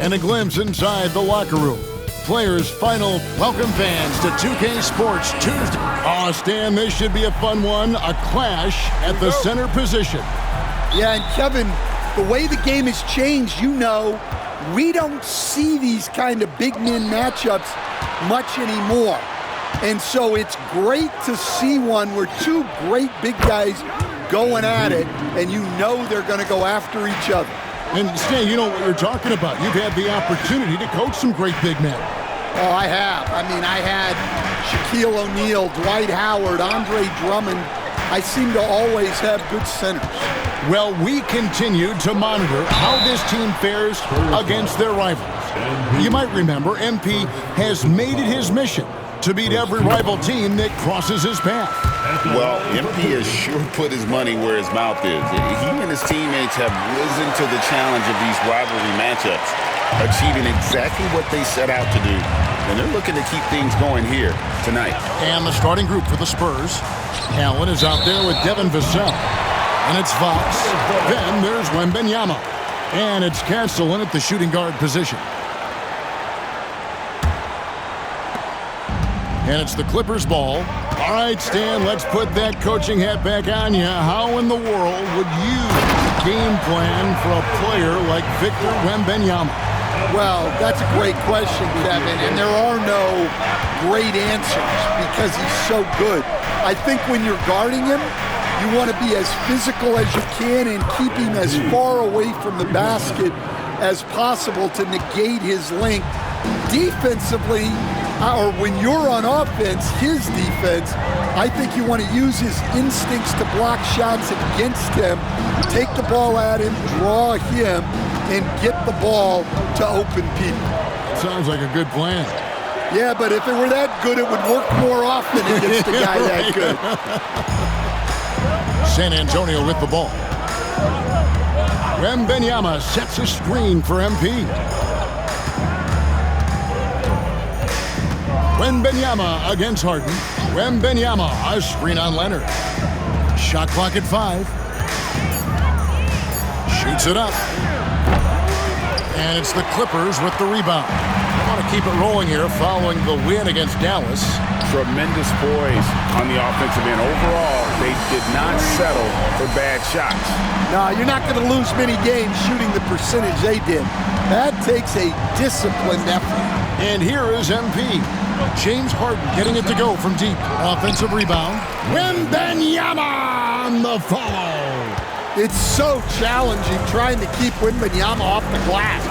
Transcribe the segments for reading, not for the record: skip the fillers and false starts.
and a glimpse inside the locker room. Players' final welcome fans to 2K Sports Tuesday. Oh, Stan, this should be a fun one. A clash at the center position. Yeah, and Kevin, the way the game has changed, we don't see these kind of big men matchups much anymore. And so it's great to see one where two great big guys going at it, and they're going to go after each other. And Stan, you know what you're talking about. You've had the opportunity to coach some great big men. Oh, I have. I had Shaquille O'Neal, Dwight Howard, Andre Drummond. I seem to always have good centers. Well, we continue to monitor how this team fares against their rivals. You might remember MP has made it his mission to beat every rival team that crosses his path. Well, MP has sure put his money where his mouth is. He and his teammates have risen to the challenge of these rivalry matchups, achieving exactly what they set out to do. And they're looking to keep things going here tonight. And the starting group for the Spurs. Allen is out there with Devin Vassell. And it's Fox. Then there's Wembanyama. And it's Castle in at the shooting guard position. And it's the Clippers' ball. All right, Stan, let's put that coaching hat back on you. How in the world would you game plan for a player like Victor Wembanyama? Well, that's a great question, Kevin, and there are no great answers because he's so good. I think when you're guarding him, you want to be as physical as you can and keep him as far away from the basket as possible to negate his length. Defensively, or when you're on offense, his defense, I think you want to use his instincts to block shots against him, take the ball at him, draw him, and get the ball to open people. Sounds like a good plan. Yeah, but if it were that good, it would work more often against a guy that good. San Antonio with the ball. Wembanyama sets a screen for MP. Wembanyama against Harden. Wembanyama, a screen on Leonard. Shot clock at 5. Shoots it up. And it's the Clippers with the rebound. I want to keep it rolling here following the win against Dallas. Tremendous poise on the offensive end. Overall, they did not settle for bad shots. No, you're not going to lose many games shooting the percentage they did. That takes a disciplined effort. And here is MP. James Harden getting it to go from deep. Offensive rebound. Wembanyama on the follow. It's so challenging trying to keep Wembanyama off the glass.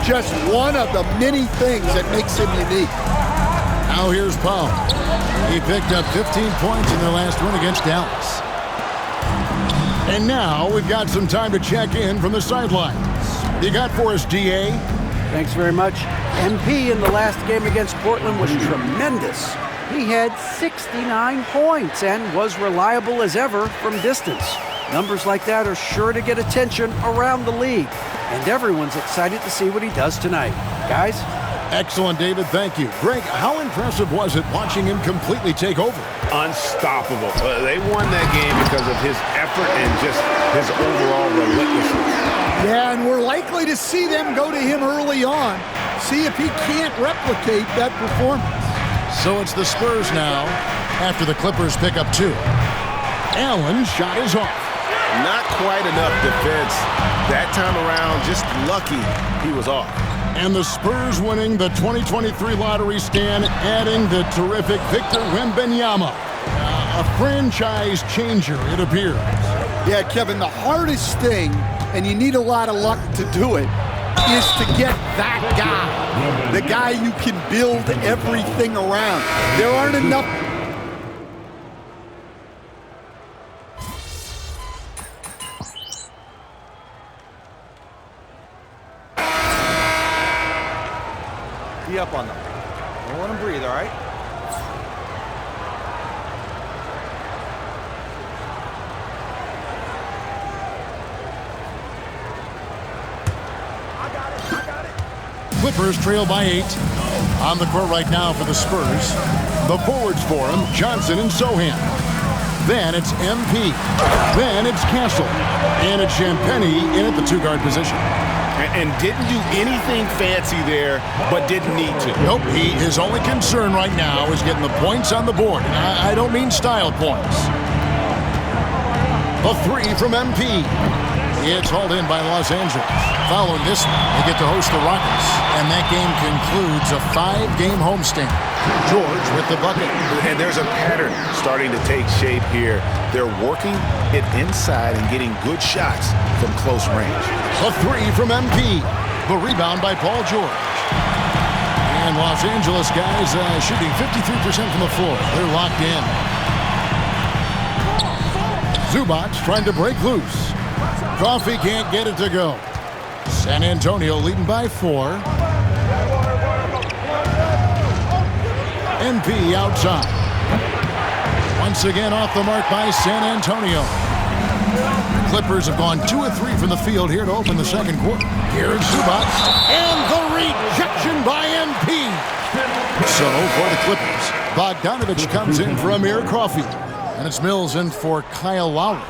Just one of the many things that makes him unique. Now here's Powell. He picked up 15 points in their last win against Dallas. And now we've got some time to check in from the sidelines. You got for us, DA? Thanks very much. MP in the last game against Portland was tremendous. He had 69 points and was reliable as ever from distance. Numbers like that are sure to get attention around the league. And everyone's excited to see what he does tonight. Guys? Excellent, David. Thank you. Greg, how impressive was it watching him completely take over? Unstoppable. They won that game because of his effort and just his overall relentlessness. Yeah, and we're likely to see them go to him early on. See if he can't replicate that performance. So it's the Spurs now after the Clippers pick up 2. Allen's shot is off. Not quite enough defense. That time around, just lucky he was off. And the Spurs winning the 2023 lottery, Stan, adding the terrific Victor Wembanyama. A franchise changer, it appears. Yeah, Kevin, the hardest thing, and you need a lot of luck to do it, is to get that guy. The guy you can build everything around. There aren't enough. Be up on them. Don't let them breathe, all right? Clippers trail by 8. On the court right now for the Spurs. The forwards for him, Johnson and Sohan. Then it's MP. Then it's Castle. And it's Champagnie in at the 2-guard position. And didn't do anything fancy there, but didn't need to. Nope, his only concern right now is getting the points on the board. And I don't mean style points. A three from MP. It's hauled in by Los Angeles. Following this one, they get to host the Rockets. And that game concludes a 5-game homestand. George with the bucket. And there's a pattern starting to take shape here. They're working it inside and getting good shots from close range. A three from MP. The rebound by Paul George. And Los Angeles guys shooting 53% from the floor. They're locked in. Zubac trying to break loose. Coffee can't get it to go. San Antonio leading by 4. MP outside. Once again off the mark by San Antonio. Clippers have gone 2 of 3 from the field here to open the second quarter. Here's Zubac. And the rejection by MP. So for the Clippers, Bogdanovich comes in for Amir Coffey. And it's Mills in for Kyle Lowry.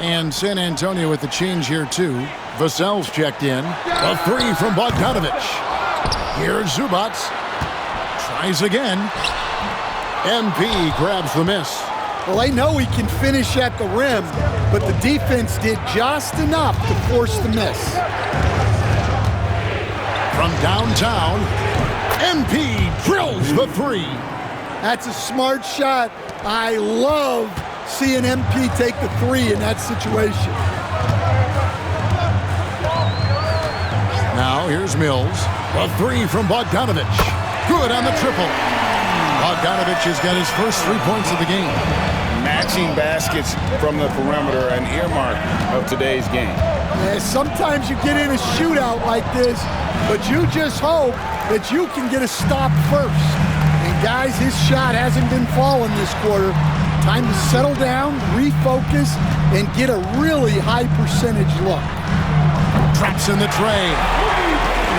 And San Antonio with the change here, too. Vassell's checked in. A three from Bogdanovich. Here's Zubac. Tries again. MP grabs the miss. Well, I know he can finish at the rim, but the defense did just enough to force the miss. From downtown, MP drills the three. That's a smart shot. I love seeing MP take the three in that situation. Now here's Mills. A three from Bogdanovich. Good on the triple. Bogdanovich has got his first 3 points of the game. Matching baskets from the perimeter, an earmark of today's game. Yeah, sometimes you get in a shootout like this, but you just hope that you can get a stop first. And guys, his shot hasn't been falling this quarter. Time to settle down, refocus, and get a really high percentage look. Traps in the tray.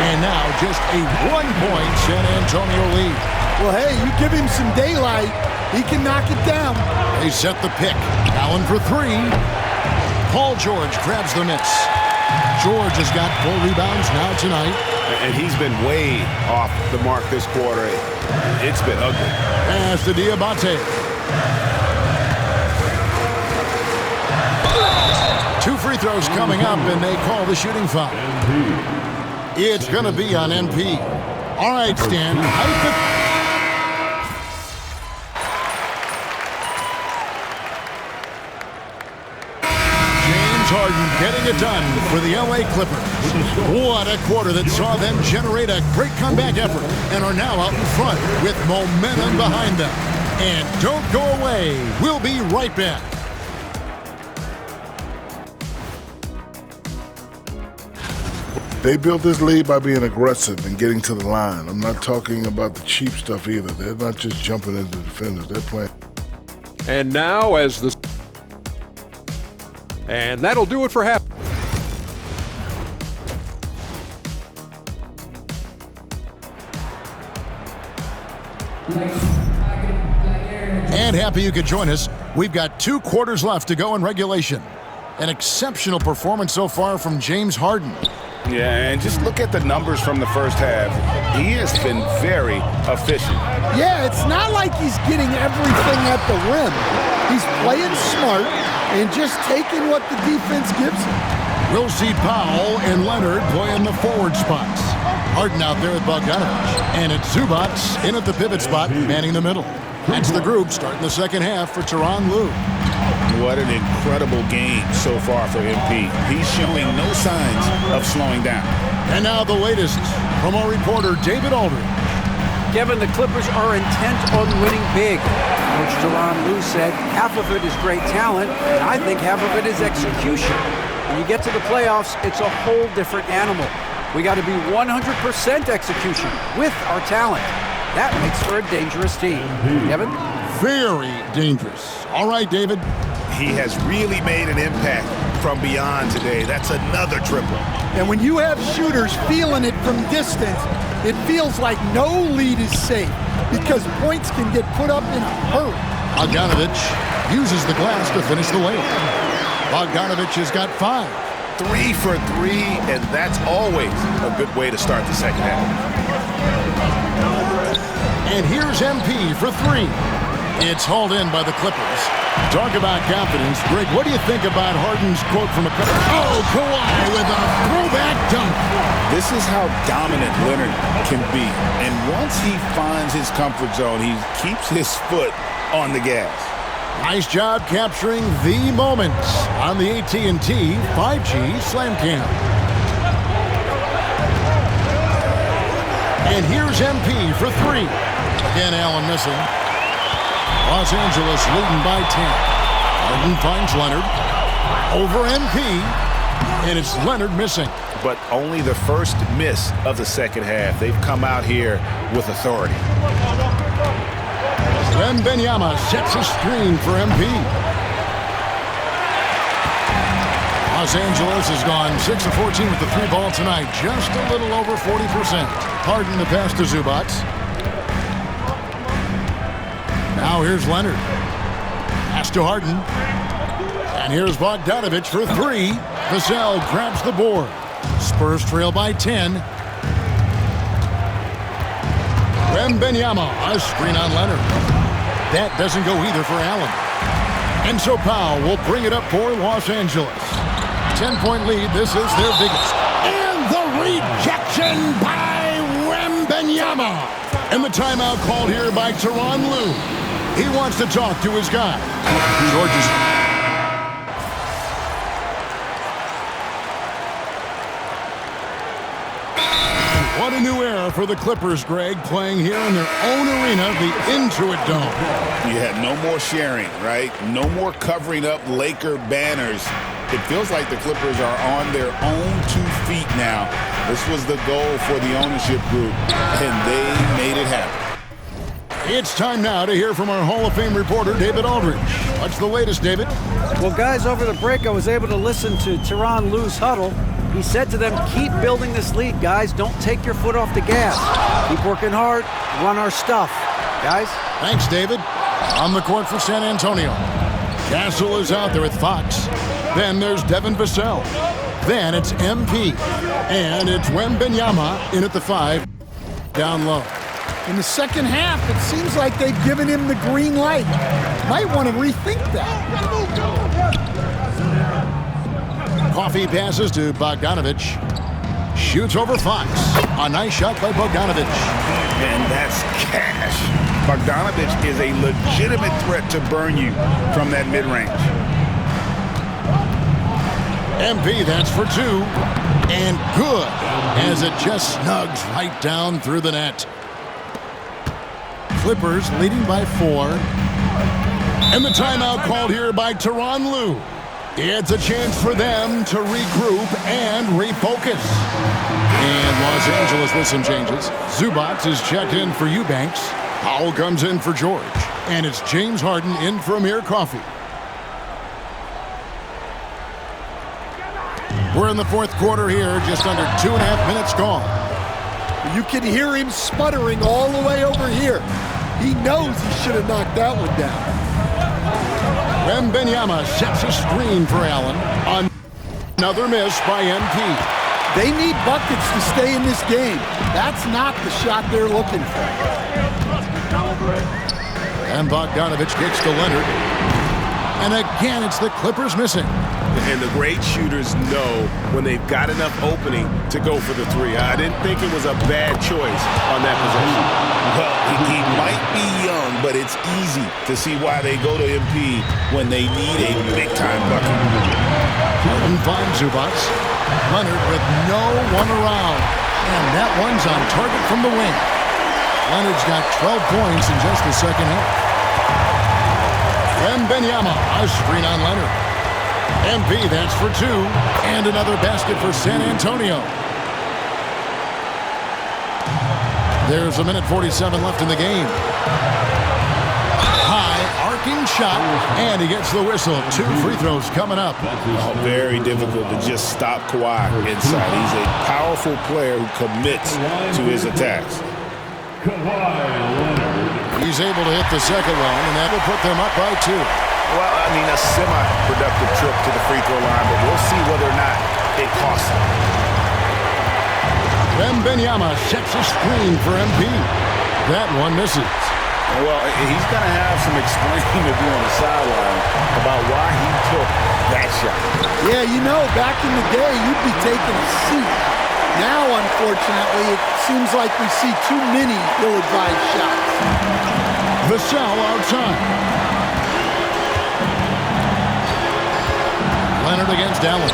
And now just a 1-point San Antonio lead. Well, hey, you give him some daylight, he can knock it down. They set the pick. Allen for 3. Paul George grabs the miss. George has got 4 rebounds now tonight. And he's been way off the mark this quarter. It's been ugly. Pass to Diabate. 2 free throws coming up, and they call the shooting foul. It's going to be on MP. All right, Stan. James Harden getting it done for the LA Clippers. What a quarter that saw them generate a great comeback effort and are now out in front with momentum behind them. And don't go away. We'll be right back. They built this lead by being aggressive and getting to the line. I'm not talking about the cheap stuff either. They're not just jumping into defenders. They're playing. And now and that'll do it for half. And happy you could join us. We've got 2 quarters left to go in regulation. An exceptional performance so far from James Harden. Yeah, and just look at the numbers from the first half. He has been very efficient. Yeah, it's not like he's getting everything at the rim. He's playing smart and just taking what the defense gives him. We'll see Powell and Leonard playing the forward spots. Harden out there with Bogdanovich. And it's Zubac in at the pivot spot, manning the middle. That's the group starting the second half for Tyronn Lue. What an incredible game so far for MP. He's showing no signs of slowing down. And now the latest from our reporter, David Aldridge. Kevin, the Clippers are intent on winning big. Coach Tyronn Lue said half of it is great talent, and I think half of it is execution. When you get to the playoffs, it's a whole different animal. We got to be 100% execution with our talent. That makes for a dangerous team. Kevin? Very dangerous. All right, David. He has really made an impact from beyond today. That's another triple. And when you have shooters feeling it from distance, it feels like no lead is safe because points can get put up in a hurry. Bogdanovich uses the glass to finish the layup. Bogdanovich has got 5. 3 for 3, and that's always a good way to start the second half. And here's MP for 3. It's hauled in by the Clippers. Talk about confidence. Greg, what do you think about Harden's quote from a couple? Oh, Kawhi with a throwback dunk. This is how dominant Leonard can be. And once he finds his comfort zone, he keeps his foot on the gas. Nice job capturing the moments on the AT&T 5G Slam Cam. And here's MP for 3. Again, Allen missing. Los Angeles leading by 10. Harden finds Leonard. Over MP. And it's Leonard missing. But only the first miss of the second half. They've come out here with authority. Wembanyama sets a screen for MP. Los Angeles has gone 6 of 14 with the 3 ball tonight. Just a little over 40%. Harden the pass to Zubac. Now here's Leonard. Pass to Harden. And here's Bogdanovich for 3. Vassell grabs the board. Spurs trail by 10. Wembanyama, a screen on Leonard. That doesn't go either for Allen. And so Powell will bring it up for Los Angeles. 10-point lead. This is their biggest. And the rejection by Wembanyama. And the timeout called here by Tyronn Lue. He wants to talk to his guy. George's. What a new era for the Clippers, Greg, playing here in their own arena, the Intuit Dome. You had no more sharing, right? No more covering up Laker banners. It feels like the Clippers are on their own 2 feet now. This was the goal for the ownership group, and they made it happen. It's time now to hear from our Hall of Fame reporter, David Aldridge. What's the latest, David? Well, guys, over the break, I was able to listen to Tyronn Lue's huddle. He said to them, keep building this lead, guys. Don't take your foot off the gas. Keep working hard. Run our stuff. Guys? Thanks, David. On the court for San Antonio. Castle is out there with Fox. Then there's Devin Vassell. Then it's MP. And it's Wembanyama in at the 5. Down low. In the second half, it seems like they've given him the green light. Might want to rethink that. Coffee passes to Bogdanovich. Shoots over Fox. A nice shot by Bogdanovich. And that's cash. Bogdanovich is a legitimate threat to burn you from that mid-range. MP, that's for 2. And good, as it just snugs right down through the net. Clippers leading by 4. And the timeout called here by Tyronn Lue. It's a chance for them to regroup and refocus. And Los Angeles with some changes. Zubac is checked in for Eubanks. Powell comes in for George. And it's James Harden in for Amir Coffey. We're in the 4th quarter here, just under 2.5 minutes gone. You can hear him sputtering all the way over here. He knows he should have knocked that one down. Wembanyama sets a screen for Allen. Another miss by MP. They need buckets to stay in this game. That's not the shot they're looking for. And Bogdanovich gets to Leonard. And again, it's the Clippers missing. And the great shooters know when they've got enough opening to go for the 3. I didn't think it was a bad choice on that possession. Well, he might be young, but it's easy to see why they go to MP when they need a big-time bucket. Harden finds Zubac. Leonard with no one around. And that one's on target from the wing. Leonard's got 12 points in just the second half. Wembanyama, a screen on Leonard. MP, that's for 2. And another basket for San Antonio. There's 1:47 left in the game. High, arcing shot, and he gets the whistle. 2 free throws coming up. Oh, very difficult to just stop Kawhi inside. He's a powerful player who commits to his attacks. He's able to hit the second one, and that will put them up by 2. Well, I mean, a semi-productive trip to the free throw line, but we'll see whether or not it costs him. Wembanyama sets a screen for MP. That one misses. Well, he's going to have some explaining to do on the sideline about why he took that shot. Yeah, you know, back in the day, you'd be taking a seat. Now, unfortunately, it seems like we see too many ill-advised shots. Vassell outside. Leonard against Allen.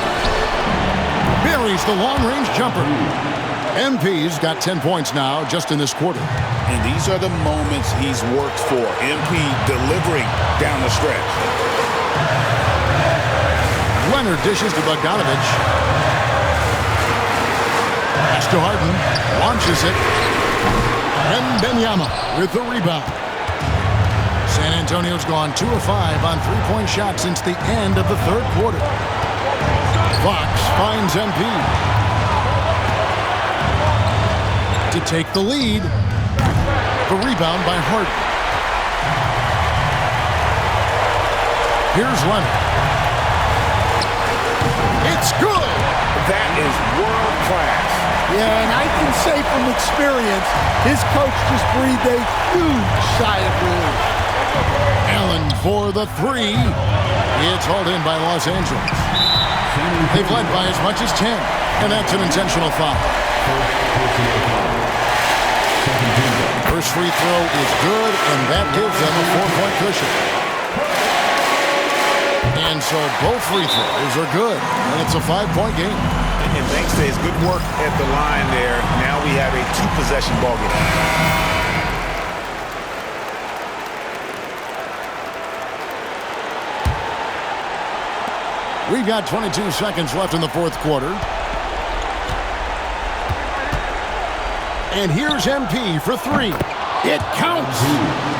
Buries the long-range jumper. MP's got 10 points now just in this quarter. And these are the moments he's worked for. MP delivering down the stretch. Leonard dishes to Bogdanovich. Pass to Harden. Launches it. Wembanyama with the rebound. San Antonio's gone 2 of 5 on three-point shots since the end of the third quarter. Fox finds MP to take the lead. The rebound by Harden. Here's Leonard. It's good. That is world class. Yeah, and I can say from experience, his coach just breathed a huge sigh of relief. Allen for the three. It's hauled in by Los Angeles. They've led by as much as 10, and that's an intentional foul. First free throw is good, and that gives them a 4-point cushion. And so both free throws are good, and it's a 5-point game. And thanks to his good work at the line there, now we have a 2-possession ball game. We've got 22 seconds left in the fourth quarter. And here's MP for three. It counts!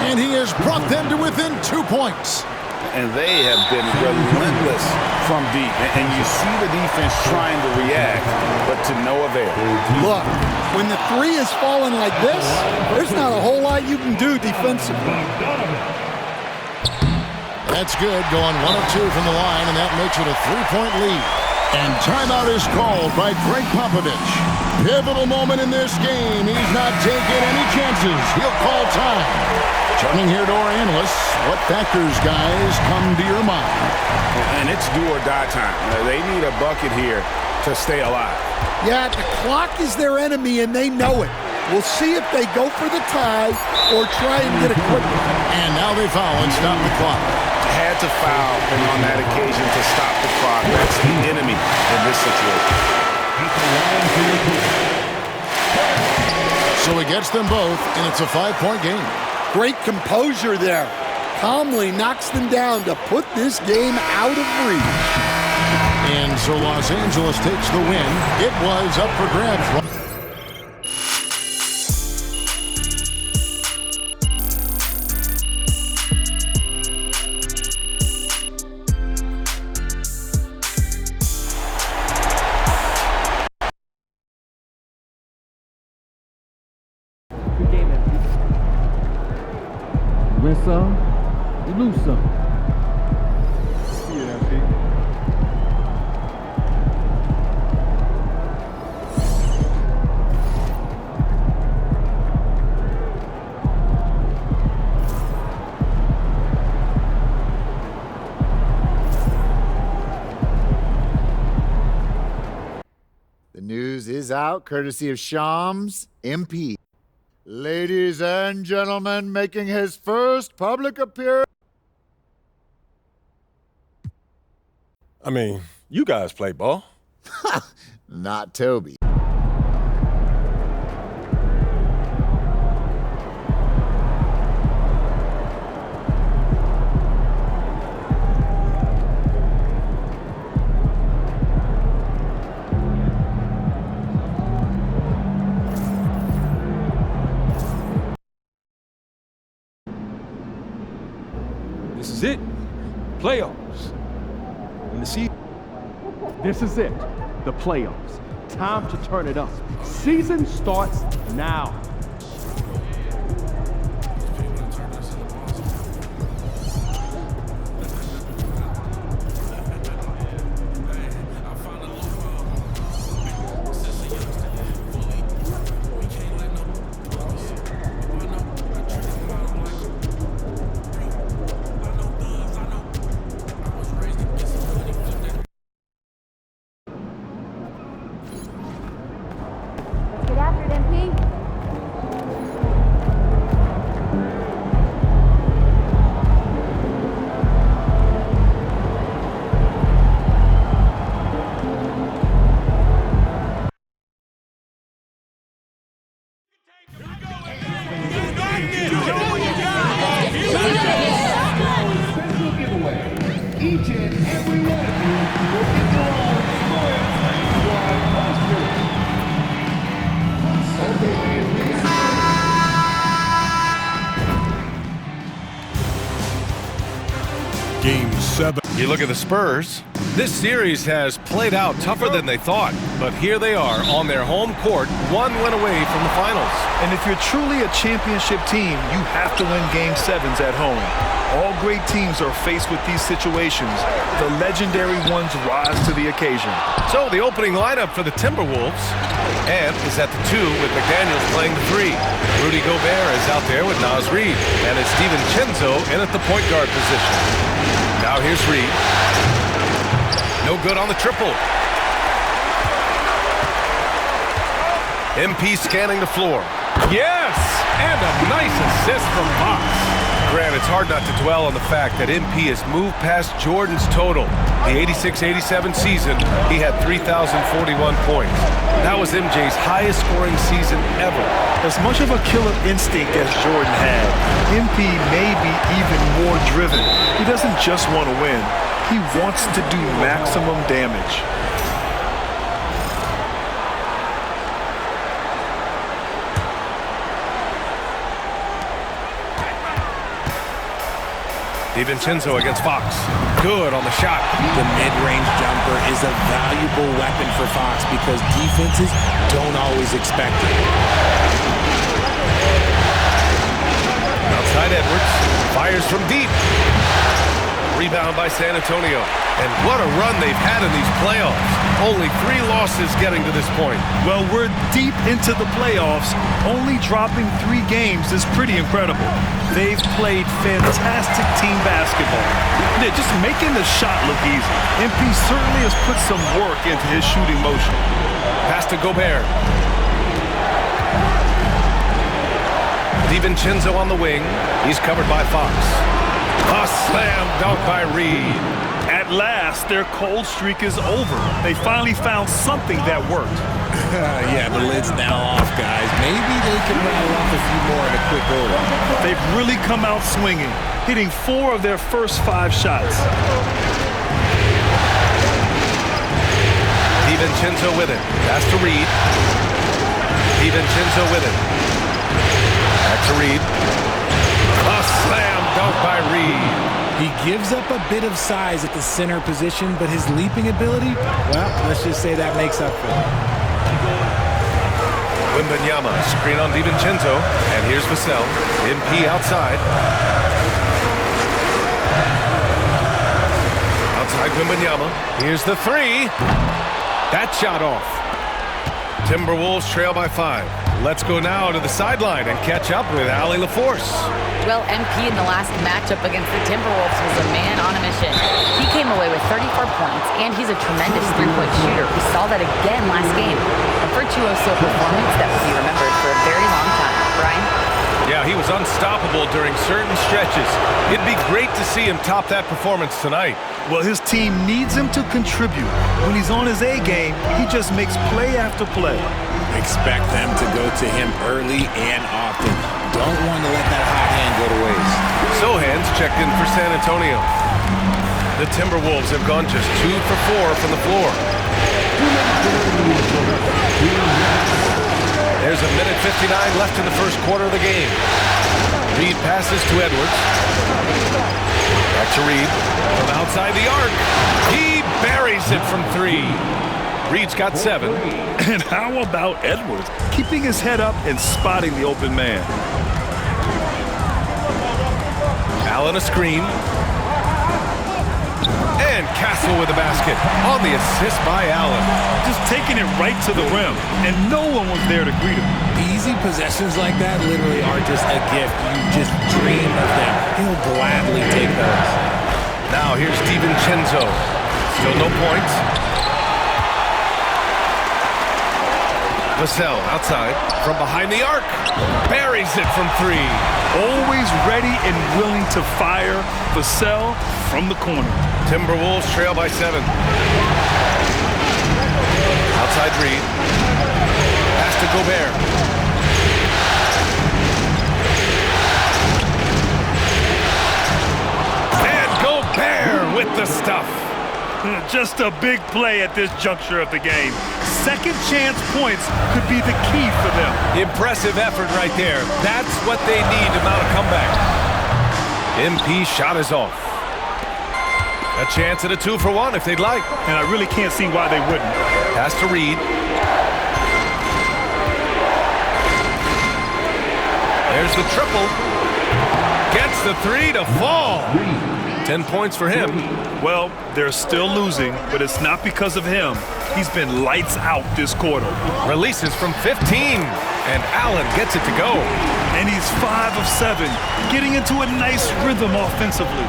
And he has brought them to within 2 points. And they have been relentless from deep. And you see the defense trying to react, but to no avail. Look, when the three is falling like this, there's not a whole lot you can do defensively. That's good, going 1 of 2 from the line, and that makes it a 3-point lead. And timeout is called by Greg Popovich. Pivotal moment in this game. He's not taking any chances. He'll call time. Turning here to our analysts, what factors, guys, come to your mind? And it's do or die time. They need a bucket here to stay alive. Yeah, the clock is their enemy, and they know it. We'll see if they go for the tie or try and get a quick one. And now they foul and stop the clock. Had to foul, and on that occasion to stop the clock. That's the enemy in this situation. So he gets them both, and it's a 5-point game. Great composure there. Calmly knocks them down to put this game out of reach. And so Los Angeles takes the win. It was up for grabs. Rinse some, you lose some. The news is out courtesy of Shams MP. Ladies and gentlemen, making his first public appearance. I mean, you guys play ball. Not Toby. This is it. Playoffs. And the season. This is it. The playoffs. Time to turn it up. Season starts now. each and every one of you will get your own Sports Squad poster. Okay, Game 7. You look at the Spurs. This series has played out tougher than they thought, but here they are on their home court, one win away from the finals. And if you're truly a championship team, you have to win Game 7s at home. All great teams are faced with these situations. The legendary ones rise to the occasion. So the opening lineup for the Timberwolves, Ant is at the 2 with McDaniels playing the 3. Rudy Gobert is out there with Naz Reid, and it's DiVincenzo in at the point guard position. Now here's Reid. No good on the triple. MP scanning the floor. Yes! And a nice assist from Fox. Grant, it's hard not to dwell on the fact that MP has moved past Jordan's total. The 86-87 season, he had 3,041 points. That was MJ's highest scoring season ever. As much of a killer instinct as Jordan had, MP may be even more driven. He doesn't just want to win. He wants to do maximum damage. DiVincenzo against Fox. Good on the shot. The mid-range jumper is a valuable weapon for Fox because defenses don't always expect it. Outside Edwards. Fires from deep. Rebound by San Antonio. And what a run they've had in these playoffs. Only 3 losses getting to this point. Well, we're deep into the playoffs. Only dropping 3 games is pretty incredible. They've played fantastic team basketball. They're just making the shot look easy. MP certainly has put some work into his shooting motion. Pass to Gobert. DiVincenzo on the wing. He's covered by Fox. A slam dunk by Reid. At last, their cold streak is over. They finally found something that worked. Yeah, the lid's now off, guys. Maybe they can rattle off a few more in a quick order. They've really come out swinging, hitting 4 of their first 5 shots. DiVincenzo with it. Pass to Reid. DiVincenzo with it. Back to Reid. A slam dunk by Reid. He gives up a bit of size at the center position, but his leaping ability, well, let's just say that makes up for it. Wembanyama, screen on DiVincenzo, and here's Vassell. MP outside. Outside Wembanyama. Here's the 3. That shot off. Timberwolves trail by 5. Let's go now to the sideline and catch up with Allie LaForce. Well, MP in the last matchup against the Timberwolves was a man on a mission. He came away with 34 points, and he's a tremendous three-point shooter. We saw that again last game. A virtuoso performance that will be remembered for a very long time. Brian? Yeah, he was unstoppable during certain stretches. It'd be great to see him top that performance tonight. Well, his team needs him to contribute. When he's on his A game, he just makes play after play. Expect them to go to him early and often. Don't want to let that hot hand go to waste. Sohan's checked in for San Antonio. The Timberwolves have gone just 2 for 4 from the floor. There's a minute 59 left in the first quarter of the game. Reid passes to Edwards. Back to Reid. From outside the arc. He buries it from 3. Reid's got 7. And how about Edwards keeping his head up and spotting the open man? Allen a screen. And Castle with the basket on the assist by Allen. Just taking it right to the rim, and no one was there to greet him. Easy possessions like that literally are just a gift. You just dream of them. He'll gladly take those. Now here's DiVincenzo. Still no points. Vassell outside from behind the arc. Buries it from 3. Always ready and willing to fire. Vassell from the corner. Timberwolves trail by 7. Outside Reid. Pass to Gobert. And Gobert with the stop. just a big play at this juncture of the game. Second chance points could be the key for them. Impressive effort right there. That's what they need to mount a comeback. MP shot is off. A chance at a 2-for-1 if they'd like. And I really can't see why they wouldn't. Pass to Reed. There's the triple. Gets the 3 to fall. 10 points for him. Well, they're still losing, but it's not because of him. He's been lights out this quarter. Releases from 15, and Allen gets it to go. And he's 5 of 7, getting into a nice rhythm offensively.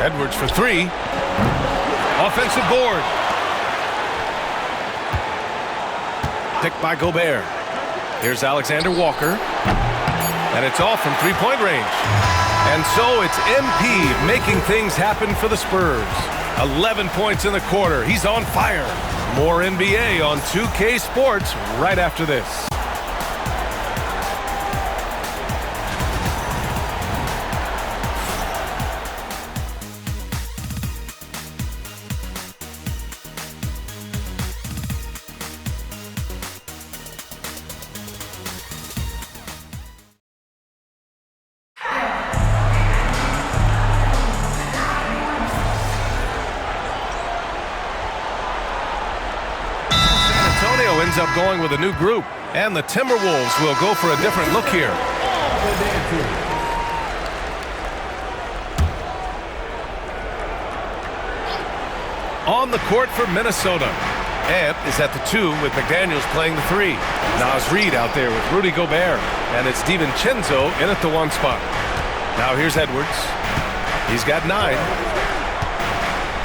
Edwards for 3. Offensive board. Picked by Gobert. Here's Alexander Walker. And it's off from three-point range. And so it's MP making things happen for the Spurs. 11 points in the quarter. He's on fire. More NBA on 2K Sports right after this. Ends up going with a new group, and the Timberwolves will go for a different look here. On the court for Minnesota. Ant is at the 2 with McDaniels playing the 3. Naz Reid out there with Rudy Gobert, and it's DiVincenzo in at the 1 spot. Now here's Edwards. He's got 9.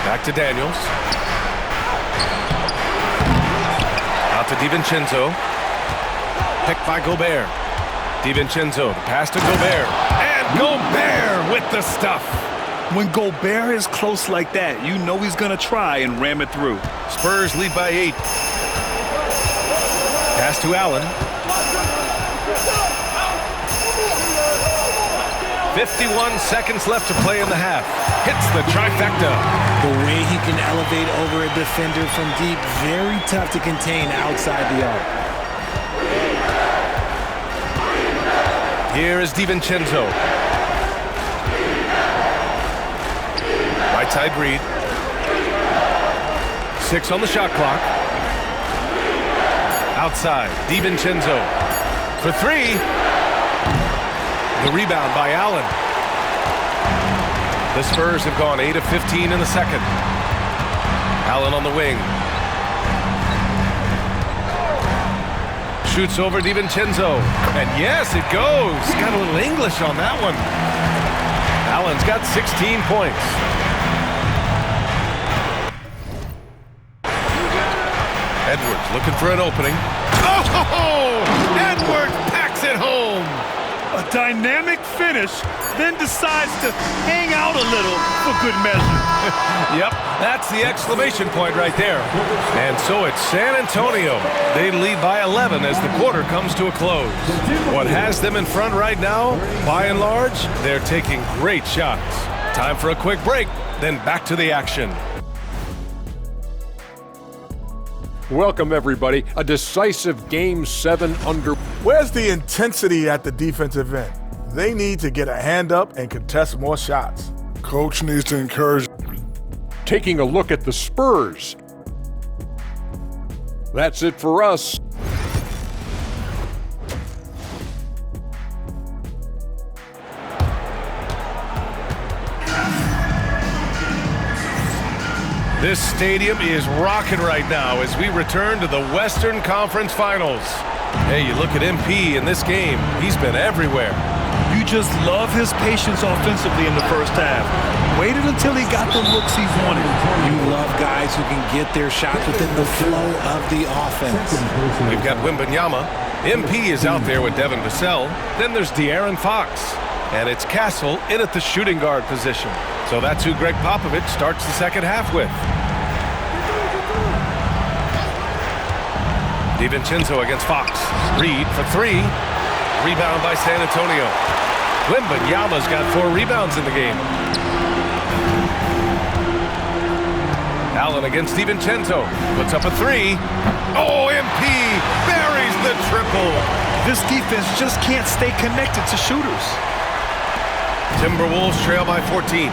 Back to Daniels. Out to DiVincenzo. Picked by Gobert. DiVincenzo, the pass to Gobert. And Gobert with the stuff. When Gobert is close like that, you know he's going to try and ram it through. Spurs lead by 8. Pass to Allen. 51 seconds left to play in the half. Hits the trifecta. The way he can elevate over a defender from deep, very tough to contain outside the arc. Here is DiVincenzo. Right side Reed. 6 on the shot clock. Outside, DiVincenzo. For 3. The rebound by Allen. The Spurs have gone 8 of 15 in the second. Allen on the wing. Shoots over DiVincenzo. And yes, it goes. Got a little English on that one. Allen's got 16 points. Edwards looking for an opening. Oh! Edwards packs it home. A dynamic finish, then decides to hang out a little for good measure. Yep, that's the exclamation point right there. And so it's San Antonio. They lead by 11 as the quarter comes to a close. What has them in front right now, by and large, they're taking great shots. Time for a quick break, then back to the action. Welcome, everybody. A decisive Game 7 under. Where's the intensity at the defensive end? They need to get a hand up and contest more shots. Coach needs to encourage. Taking a look at the Spurs. That's it for us. This stadium is rocking right now as we return to the Western Conference Finals. Hey, you look at MP in this game, he's been everywhere. You just love his patience offensively in the first half. Waited until he got the looks he wanted. You love guys who can get their shots within the flow of the offense. We've got Wembanyama. MP is out there with Devin Vassell. Then there's De'Aaron Fox. And it's Castle in at the shooting guard position. So that's who Greg Popovich starts the second half with. DiVincenzo against Fox. Reed for 3. Rebound by San Antonio. Wembanyama's got 4 rebounds in the game. Allen against DiVincenzo. Puts up a three. Oh, MP buries the triple. This defense just can't stay connected to shooters. Timberwolves trail by 14.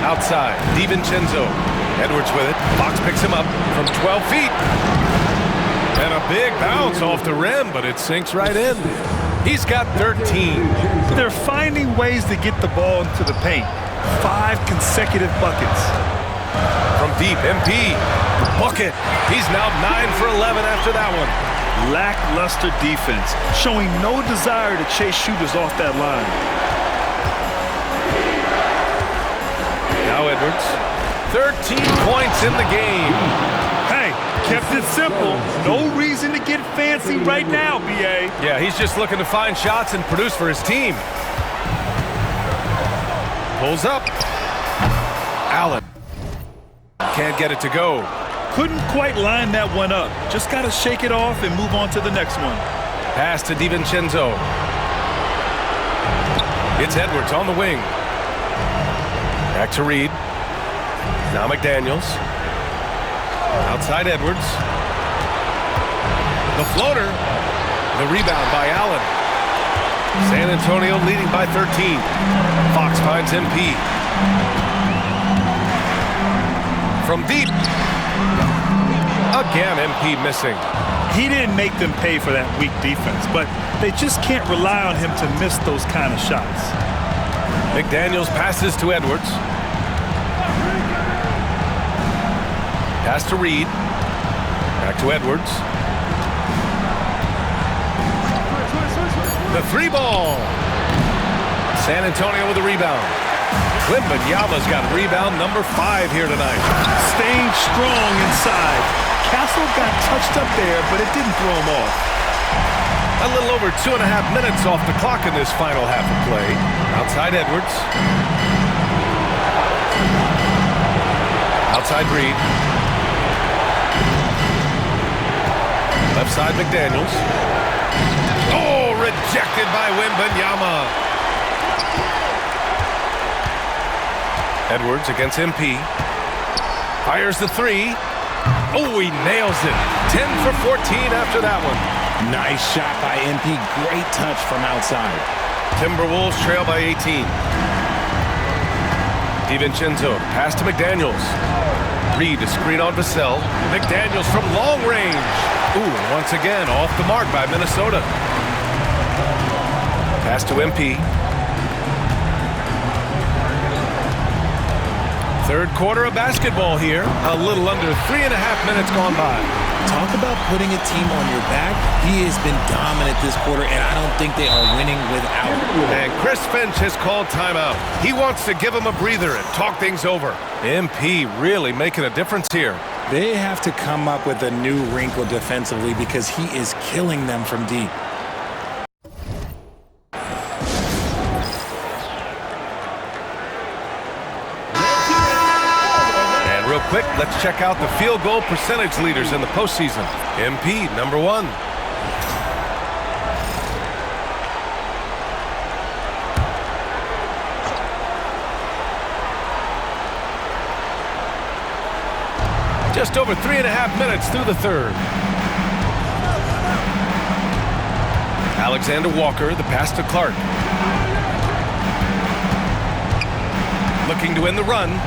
Outside, DiVincenzo. Edwards with it. Fox picks him up from 12 feet. And a big bounce off the rim, but it sinks right in. He's got 13. They're finding ways to get the ball into the paint. 5 consecutive buckets. From deep, MP. Bucket. He's now 9 for 11 after that one. Lackluster defense, showing no desire to chase shooters off that line. Now Edwards. 13 points in the game. Hey, kept it simple. No reason to get fancy right now, B.A. Yeah, he's just looking to find shots and produce for his team. Pulls up. Allen. Can't get it to go. Couldn't quite line that one up. Just got to shake it off and move on to the next one. Pass to DiVincenzo. It's Edwards on the wing. Back to Reed. Now McDaniels. Outside Edwards. The floater. The rebound by Allen. San Antonio leading by 13. Fox finds MP. From deep. Again, MP missing. He didn't make them pay for that weak defense, but they just can't rely on him to miss those kind of shots. McDaniels passes to Edwards. Pass to Reed. Back to Edwards. The three ball. San Antonio with the rebound. Wembanyama's got rebound number 5 here tonight. Staying strong inside. Castle got touched up there, but it didn't throw him off. A little over 2.5 minutes off the clock in this final half of play. Outside Edwards. Outside Reed. Left side McDaniels. Oh, rejected by Wembanyama. Edwards against MP. Fires the three. Oh, he nails it. 10 for 14 after that one. Nice shot by MP. Great touch from outside. Timberwolves trail by 18. DiVincenzo pass to McDaniels. Reed to screen on Vassell. McDaniels from long range. Ooh, once again off the mark by Minnesota. Pass to MP. Third quarter of basketball here. A little under 3.5 minutes gone by. Talk about putting a team on your back. He has been dominant this quarter, and I don't think they are winning without him. And Chris Finch has called timeout. He wants to give him a breather and talk things over. MP really making a difference here. They have to come up with a new wrinkle defensively because he is killing them from deep. Real quick, let's check out the field goal percentage leaders in the postseason. MP, number 1. Just over 3.5 minutes through the third. Alexander Walker, the pass to Clark. Looking to end the run.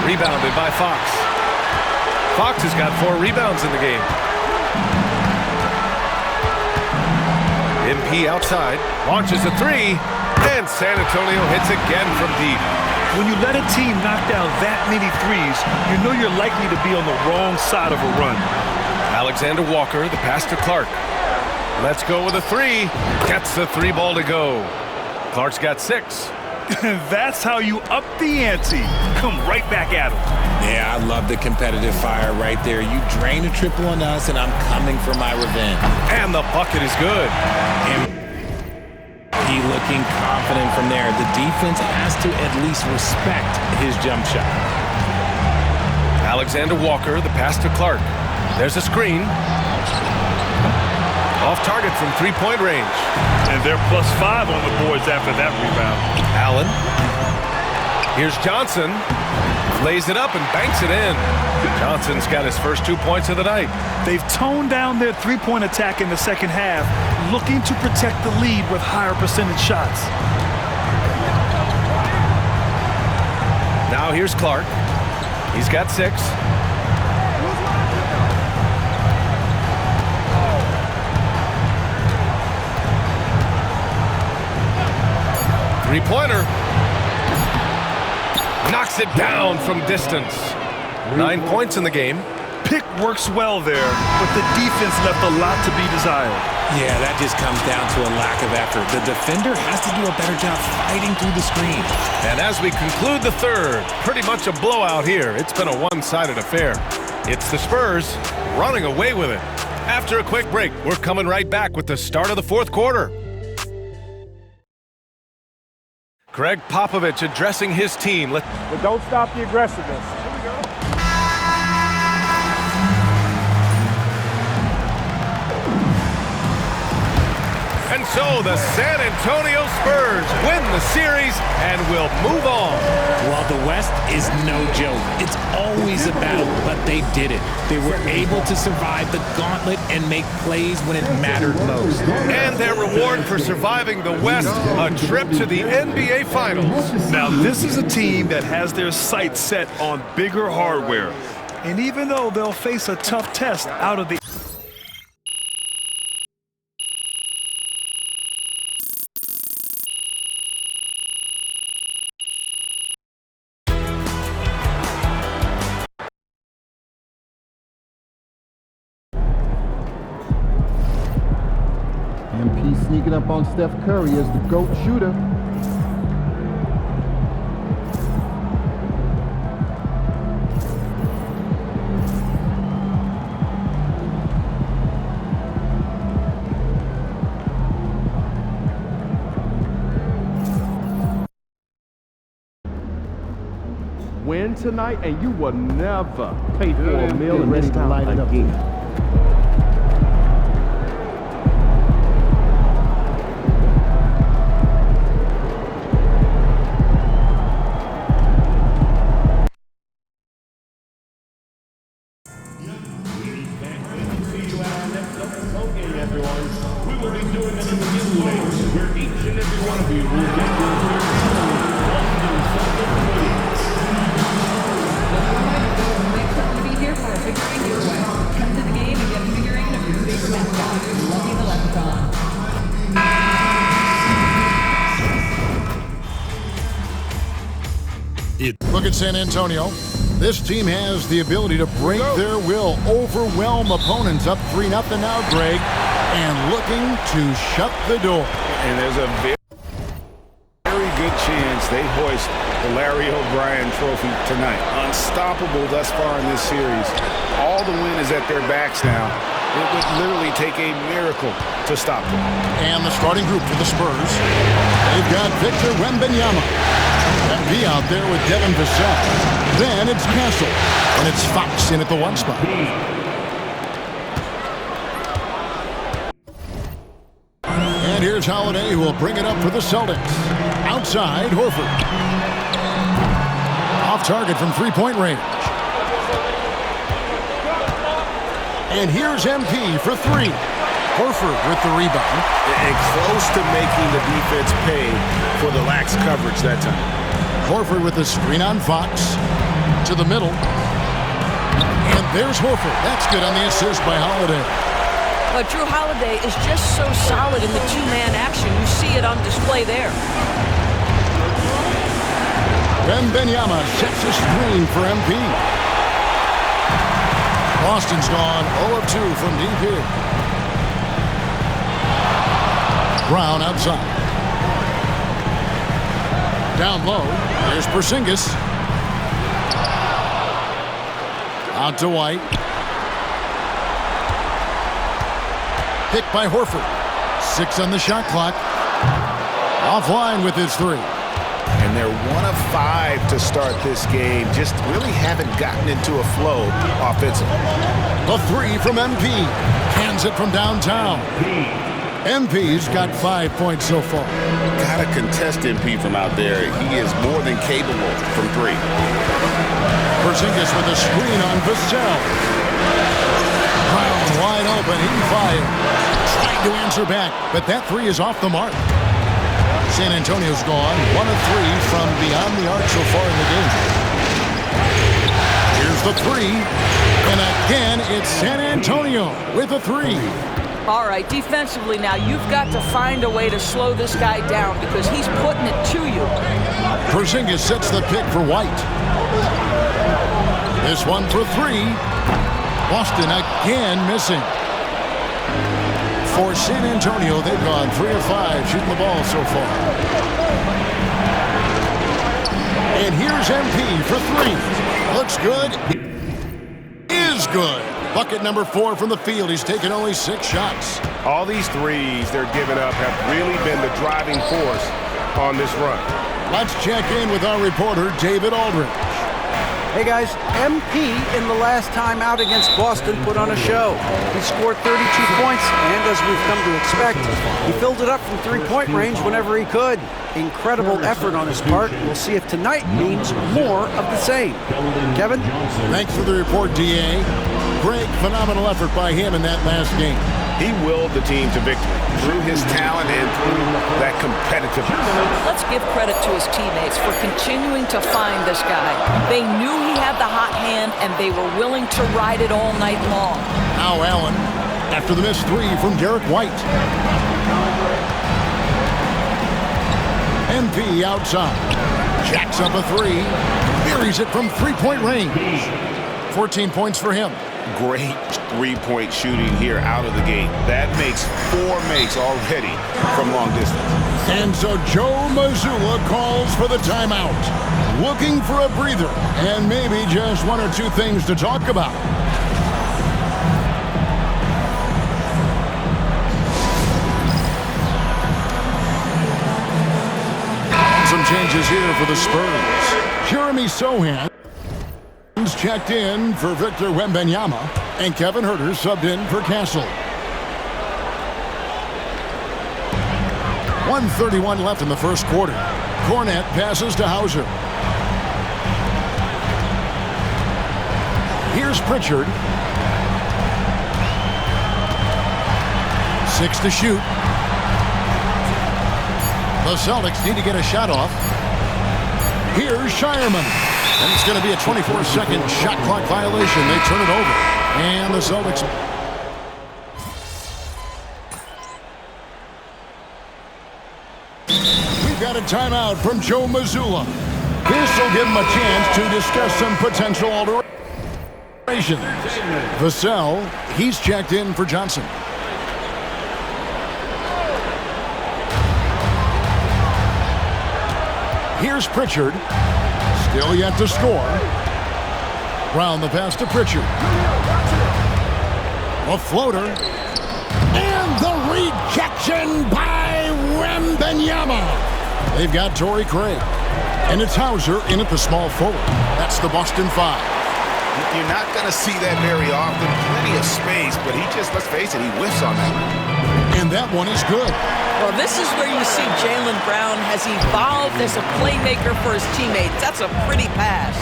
Rebounded by Fox. Fox has got 4 rebounds in the game. MP outside, launches a 3, and San Antonio hits again from deep. When you let a team knock down that many threes, you know you're likely to be on the wrong side of a run. Alexander Walker, the pass to Clark. Let's go with a 3. Gets the 3 ball to go. Clark's got 6. That's how you up the ante. Come right back at him. Yeah, I love the competitive fire right there. You drain a triple on us, and I'm coming for my revenge. And the bucket is good. And he looking confident from there. The defense has to at least respect his jump shot. Alexander Walker, the pass to Clark. There's a screen. Off target from three-point range. And they're +5 on the boards after that rebound. Allen. Here's Johnson. Lays it up and banks it in. Johnson's got his first 2 points of the night. They've toned down their three-point attack in the second half, looking to protect the lead with higher percentage shots. Now here's Clark. He's got 6. Three-pointer. Knocks it down from distance. 9 points in the game. Pick works well there, but the defense left a lot to be desired. Yeah, that just comes down to a lack of effort. The defender has to do a better job fighting through the screen. And as we conclude the third, pretty much a blowout here. It's been a one-sided affair. It's the Spurs running away with it. After a quick break, we're coming right back with the start of the fourth quarter. Greg Popovich addressing his team. But don't stop the aggressiveness. And so the San Antonio Spurs win the series and will move on. Well, the West is no joke. It's always a battle, but they did it. They were able to survive the gauntlet and make plays when it mattered most. And their reward for surviving the West, a trip to the NBA Finals. Now, this is a team that has their sights set on bigger hardware. And even though they'll face a tough test out of the MP sneaking up on Steph Curry as the GOAT shooter. Win tonight, and you will never pay for a meal in this town again. Look at San Antonio. This team has the ability to break their will, overwhelm opponents up 3-0 now, Greg, and looking to shut the door. And there's a very good chance they hoist the Larry O'Brien Trophy tonight. Unstoppable thus far in this series. All the win is at their backs now. It would literally take a miracle to stop them. And the starting group for the Spurs. They've got Victor Wembanyama. MP out there with Devin Vassell. Then it's Castle. And it's Fox in at the 1 spot. And here's Holiday, who will bring it up for the Celtics. Outside, Horford. Off target from three-point range. And here's MP for 3. Horford with the rebound. And close to making the defense pay for the lax coverage that time. Horford with the screen on Fox. To the middle. And there's Horford. That's good on the assist by Holiday. But Drew Holiday is just so solid in the two-man action. You see it on display there. Wembanyama sets a screen for MP. Boston's gone 0 of 2 from deep here. Brown outside. Down low, there's Porzingis. Out to White. Picked by Horford. 6 on the shot clock. Offline with his 3. And they're 1 of 5 to start this game. Just really haven't gotten into a flow offensively. The 3 from MP. Hands it from downtown. MP's got 5 points so far. Gotta contest MP from out there. He is more than capable from 3. Porzingis with a screen on Vassell. Brown wide open. He fired. Tried to answer back, but that 3 is off the mark. San Antonio's gone 1 of 3 from beyond the arc so far in the game. Here's the 3. And again, it's San Antonio with a 3. All right, defensively now, you've got to find a way to slow this guy down because he's putting it to you. Porzingis sets the pick for White. This one for 3. Boston again missing. For San Antonio, they've gone 3 of 5 shooting the ball so far. And here's MP for 3. Looks good. Is good. Bucket number 4 from the field. He's taken only 6 shots. All these threes they're giving up have really been the driving force on this run. Let's check in with our reporter, David Aldridge. Hey guys, MP in the last time out against Boston put on a show. He scored 32 points, and as we've come to expect, he filled it up from three-point range whenever he could. Incredible effort on his part. We'll see if tonight means more of the same. Kevin? Thanks for the report, DA. Great, phenomenal effort by him in that last game. He willed the team to victory through his talent and through that competitiveness. Let's give credit to his teammates for continuing to find this guy. They knew he had the hot hand, and they were willing to ride it all night long. Now Allen, after the missed 3 from Derek White. MP outside. Jacks up a 3. Buries it from three-point range. 14 points for him. Great three-point shooting here out of the gate. That makes 4 makes already from long distance. And so Joe Mazzulla calls for the timeout. Looking for a breather and maybe just 1 or 2 things to talk about. Some changes here for the Spurs. Jeremy Sohan checked in for Victor Wembanyama, and Kevin Huerter subbed in for Castle. 1:31 left in the first quarter. Cornette passes to Hauser. Here's Pritchard. 6 to shoot. The Celtics need to get a shot off. Here's Shireman. And it's going to be a 24-second shot clock violation. They turn it over. And the Celtics. We've got a timeout from Joe Mazzulla. This will give him a chance to discuss some potential alterations. Vassell, he's checked in for Johnson. Here's Pritchard. Still yet to score. Brown the pass to Pritchard. A floater. And the rejection by Wembanyama. They've got Torrey Craig. And it's Hauser in at the small forward. That's the Boston 5. You're not going to see that very often. Plenty of space, but he just, let's face it, he whiffs on that one. And that one is good. Well, this is where you see Jaylen Brown has evolved as a playmaker for his teammates. That's a pretty pass.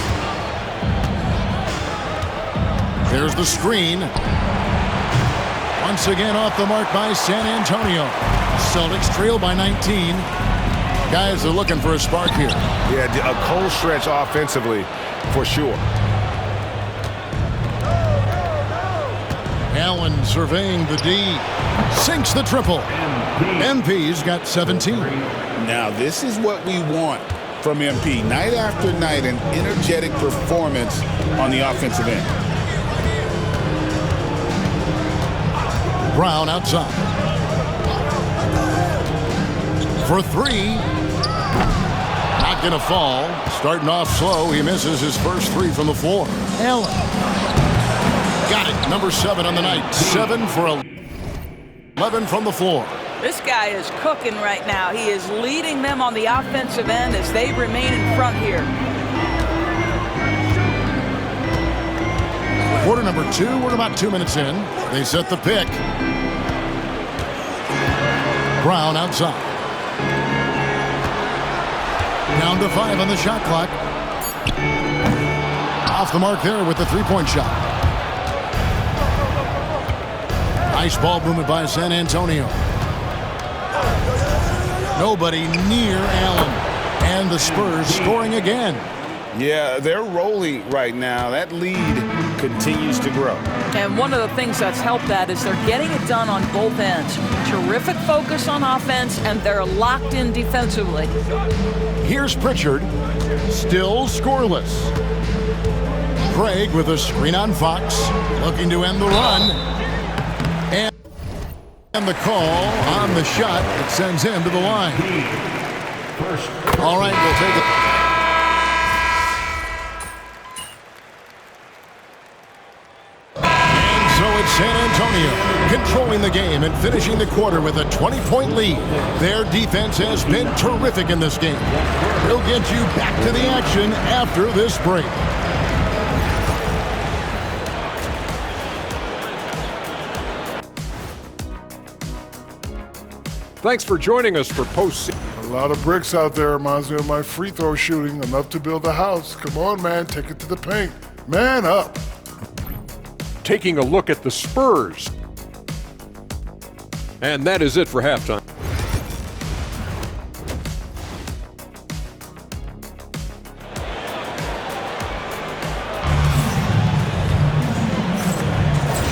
There's the screen. Once again off the mark by San Antonio. Celtics trail by 19. Guys are looking for a spark here. Yeah, a cold stretch offensively, for sure. Allen surveying the D. Sinks the triple. MP's got 17. Now, this is what we want from MP. Night after night, an energetic performance on the offensive end. Brown outside. For 3. Not going to fall. Starting off slow, he misses his first 3 from the floor. Allen. Got it. Number 7 on the night. 7 for 11 from the floor. This guy is cooking right now. He is leading them on the offensive end as they remain in front here. Quarter number 2, we're about 2 minutes in. They set the pick. Brown outside. Down to 5 on the shot clock. Off the mark there with the three-point shot. Nice ball movement by San Antonio. Nobody near Allen. And the Spurs scoring again. Yeah, they're rolling right now. That lead continues to grow. And one of the things that's helped that is they're getting it done on both ends. Terrific focus on offense, and they're locked in defensively. Here's Pritchard, still scoreless. Craig with a screen on Fox, looking to end the run. And the call on the shot that sends him to the line. All right, we'll take it. And so it's San Antonio controlling the game and finishing the quarter with a 20-point lead. Their defense has been terrific in this game. We'll get you back to the action after this break. Thanks for joining us for postseason. A lot of bricks out there. Reminds me of my free throw shooting. Enough to build a house. Come on, man. Take it to the paint. Man up. Taking a look at the Spurs. And that is it for halftime.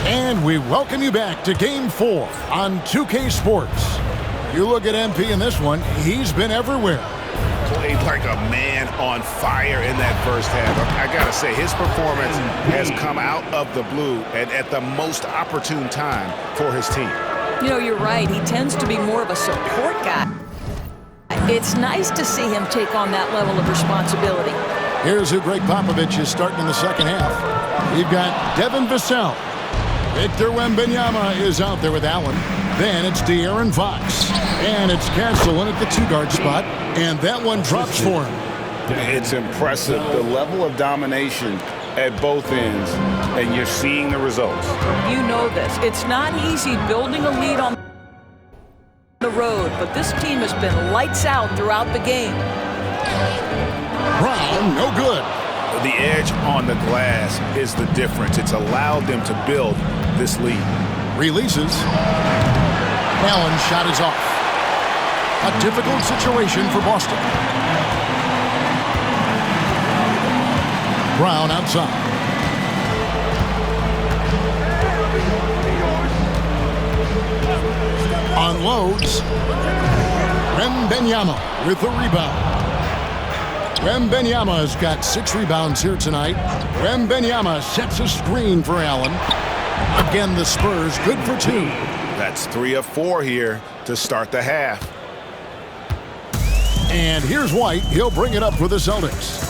And we welcome you back to Game 4 on 2K Sports. You look at MP in this one, he's been everywhere. Played like a man on fire in that first half. I gotta say, his performance has come out of the blue and at the most opportune time for his team. You know, you're right. He tends to be more of a support guy. It's nice to see him take on that level of responsibility. Here's who Greg Popovich is starting in the second half. We've got Devin Vassell. Victor Wembanyama is out there with Allen. Then it's De'Aaron Fox. And it's Castleton at the 2-guard spot. And that one drops for him. It's impressive, the level of domination at both ends, and you're seeing the results. You know this. It's not easy building a lead on the road, but this team has been lights out throughout the game. Brown, no good. The edge on the glass is the difference. It's allowed them to build this lead. Releases. Allen's shot is off. A difficult situation for Boston. Brown outside. Unloads. Wembanyama with the rebound. Wembanyama's got 6 rebounds here tonight. Wembanyama sets a screen for Allen. Again, the Spurs good for 2. That's 3 of 4 here to start the half. And here's White. He'll bring it up for the Celtics.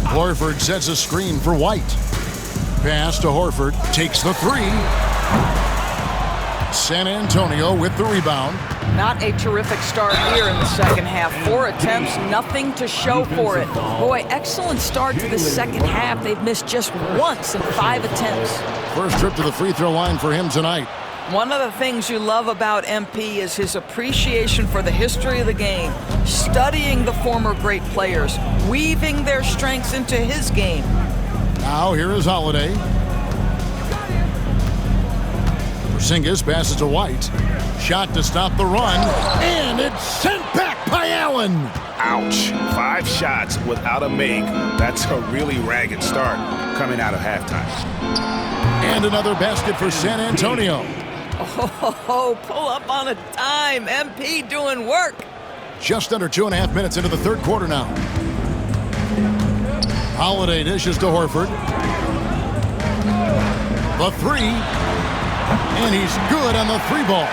Horford sets a screen for White. Pass to Horford. Takes the 3. San Antonio with the rebound. Not a terrific start here in the second half. 4 attempts, nothing to show for it. Boy, excellent start to the second half. They've missed just once in 5 attempts. First trip to the free throw line for him tonight. One of the things you love about MP is his appreciation for the history of the game, studying the former great players, weaving their strengths into his game. Now here is Holiday. Porzingis passes to White. Shot to stop the run, and it's sent back by Allen. Ouch. 5 shots without a make. That's a really ragged start coming out of halftime. And another basket for San Antonio. Oh, pull up on a dime. MP doing work. Just under 2.5 minutes into the third quarter now. Holiday dishes to Horford. The 3. And he's good on the 3 ball.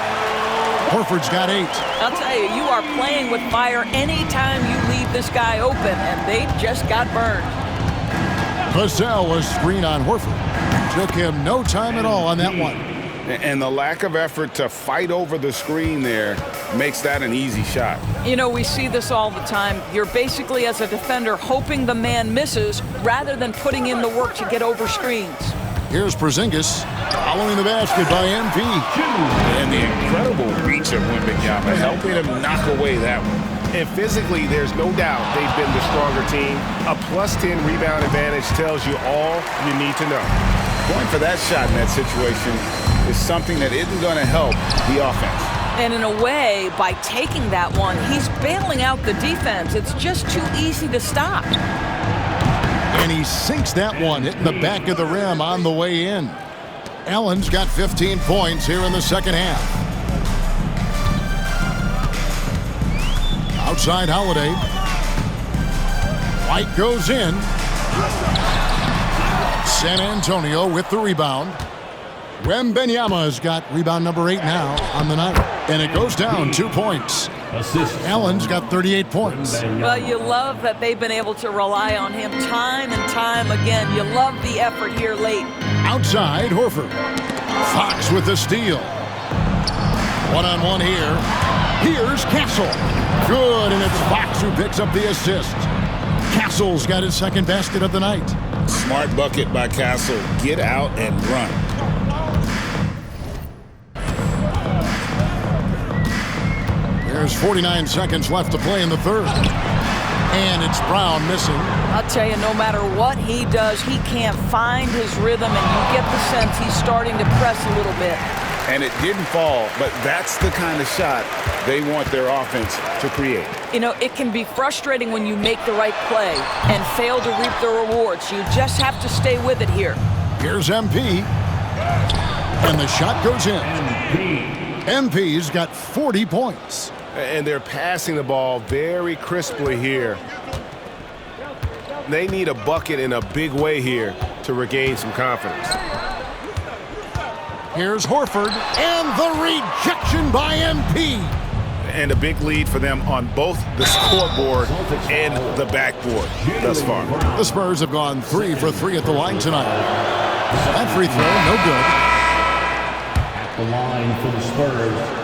Horford's got 8. I'll tell you, you are playing with fire anytime you leave this guy open, and they just got burned. Vassell was screen on Horford. Took him no time at all on that one. And the lack of effort to fight over the screen there makes that an easy shot. You know, we see this all the time. You're basically, as a defender, hoping the man misses rather than putting in the work to get over screens. Here's Porzingis following the basket by MP. And the incredible reach of Wembanyama, helping him knock away that one. And physically, there's no doubt they've been the stronger team. A +10 rebound advantage tells you all you need to know. Going for that shot in that situation is something that isn't going to help the offense. And in a way, by taking that one, he's bailing out the defense. It's just too easy to stop. And he sinks that one, hitting the back of the rim on the way in. Allen's got 15 points here in the second half. Outside Holiday. White goes in. San Antonio with the rebound. Wembanyama's got rebound number 8 now on the night. And it goes down 2 points. Allen's got 38 points. Well, you love that they've been able to rely on him time and time again. You love the effort here late. Outside, Horford. Fox with the steal. One-on-one here. Here's Castle. Good, and it's Fox who picks up the assist. Castle's got his second basket of the night. Smart bucket by Castle. Get out and run. There's 49 seconds left to play in the third. And it's Brown missing. I'll tell you, no matter what he does, he can't find his rhythm, and you get the sense he's starting to press a little bit. And it didn't fall, but that's the kind of shot they want their offense to create. You know, it can be frustrating when you make the right play and fail to reap the rewards. You just have to stay with it here. Here's MP. And the shot goes in. MP's got 40 points. And they're passing the ball very crisply here. They need a bucket in a big way here to regain some confidence. Here's Horford, and the rejection by MP. And a big lead for them on both the scoreboard and the backboard thus far. The Spurs have gone 3 for 3 at the line tonight. That free throw, no good. At the line for the Spurs.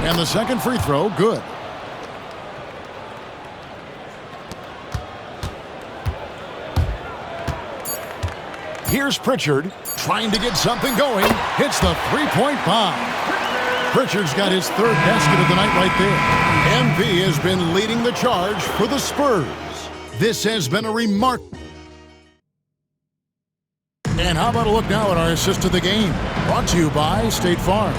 And the second free throw, good. Here's Pritchard, trying to get something going. Hits the three-point bomb. Pritchard's got his third basket of the night right there. MP has been leading the charge for the Spurs. This has been a remarkable. And how about a look now at our assist of the game? Brought to you by State Farm.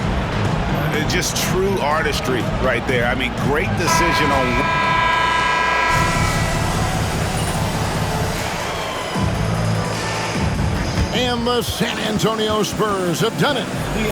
Just true artistry right there. I mean, great decision on... And the San Antonio Spurs have done it.